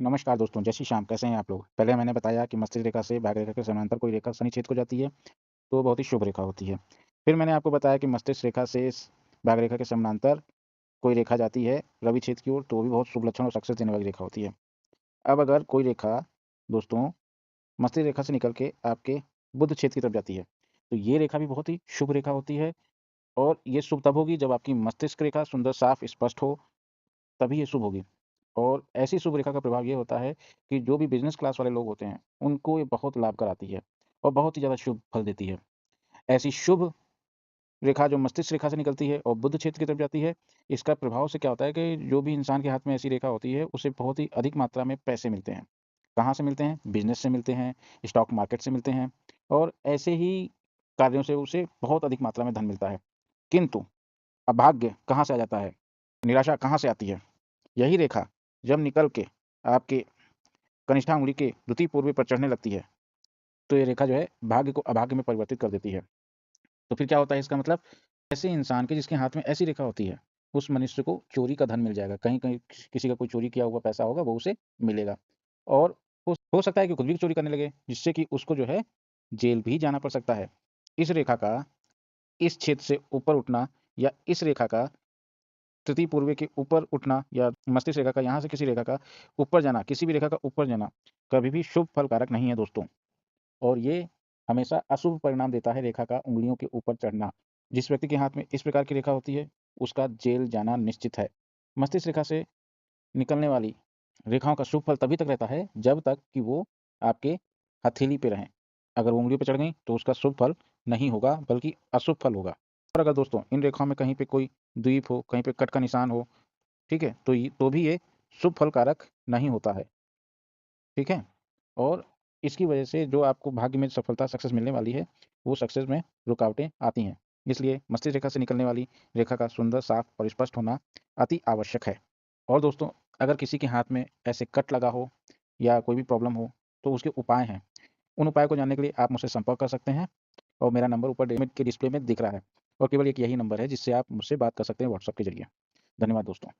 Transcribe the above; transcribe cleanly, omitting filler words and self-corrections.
नमस्कार दोस्तों, जय श्री श्याम। कैसे हैं आप लोग? पहले मैंने बताया कि मस्तिष्क रेखा से भाग रेखा के समानांतर कोई रेखा शनि छेद को जाती है, तो बहुत ही शुभ रेखा होती है। फिर मैंने आपको बताया कि मस्तिष्क रेखा से भाग रेखा के समानांतर कोई रेखा जाती है रवि छेद की ओर, तो वो भी बहुत शुभ लक्षण और सक्सेस देने वाली रेखा होती है। अब अगर कोई रेखा दोस्तों मस्तिष्क रेखा से निकल के आपके बुध छेद की तरफ जाती है, तो ये रेखा भी बहुत ही शुभ रेखा होती है। और ये शुभ तब होगी जब आपकी मस्तिष्क रेखा सुंदर, साफ, स्पष्ट हो, तभी ये शुभ होगी। और ऐसी शुभ रेखा का प्रभाव ये होता है कि जो भी बिज़नेस क्लास वाले लोग होते हैं, उनको ये बहुत लाभ कराती है और बहुत ही ज़्यादा शुभ फल देती है। ऐसी शुभ रेखा जो मस्तिष्क रेखा से निकलती है और बुध क्षेत्र की तरफ जाती है, इसका प्रभाव से क्या होता है कि जो भी इंसान के हाथ में ऐसी रेखा होती है, उसे बहुत ही अधिक मात्रा में पैसे मिलते हैं। कहाँ से मिलते हैं? बिज़नेस से मिलते हैं, स्टॉक मार्केट से मिलते हैं और ऐसे ही कार्यों से उसे बहुत अधिक मात्रा में धन मिलता है। किंतु अभाग्य कहाँ से आ जाता है? निराशा कहाँ से आती है? यही रेखा जब निकल के आपके कनिष्ठा अंगुली के द्वितीय पूर्वी पर चढ़ने लगती है, तो ये रेखा जो है भाग्य को अभाग्य में परिवर्तित कर देती है। तो फिर क्या होता है इसका मतलब? ऐसे इंसान के जिसके हाथ में ऐसी रेखा होती है, उस मनुष्य को चोरी का धन मिल जाएगा। कहीं-कहीं किसी का कोई चोरी किया हुआ पैसा होगा, वो उसे मिलेगा। और हो सकता है कि खुद भी चोरी करने लगे, जिससे कि उसको जो है जेल भी जाना पड़ सकता है। इस रेखा का इस क्षेत्र से ऊपर उठना या इस रेखा का तृतीय पूर्वी के ऊपर उठना या मस्तिष्क रेखा का यहाँ से किसी रेखा का ऊपर जाना, किसी भी रेखा का ऊपर जाना, कभी भी शुभ फल कारक नहीं है दोस्तों। और ये हमेशा अशुभ परिणाम देता है रेखा का उँगलियों के ऊपर चढ़ना। जिस व्यक्ति के हाथ में इस प्रकार की रेखा होती है, उसका जेल जाना निश्चित है। मस्तिष्क रेखा से निकलने वाली रेखाओं का शुभ फल तभी तक रहता है, जब तक कि वो आपके हथेली पे रहें। अगर वो उँगलियों पे चढ़ गईं, तो उसका शुभ फल नहीं होगा, बल्कि अशुभ फल होगा। और अगर दोस्तों इन रेखाओं में कहीं पे कोई द्वीप हो, कहीं पे कट का निशान हो, ठीक है? तो भी ये शुभ फल कारक नहीं होता है, ठीक है? और इसकी वजह से जो आपको भाग्य में सफलता, सक्सेस मिलने वाली है, वो सक्सेस में रुकावटें आती हैं। इसलिए मस्तिष्क रेखा से निकलने वाली रेखा का सुंदर, साफ और स्पष्ट होना अति आवश्यक है। और दोस्तों, अगर किसी के हाथ में ऐसे कट लगा हो या कोई भी प्रॉब्लम हो, तो उसके उपाय हैं। उन उपायों को जानने के लिए आप मुझसे संपर्क कर सकते हैं और मेरा नंबर ऊपर के डिस्प्ले में दिख रहा है और केवल एक यही नंबर है जिससे आप मुझसे बात कर सकते हैं व्हाट्सएप के ज़रिए। धन्यवाद दोस्तों।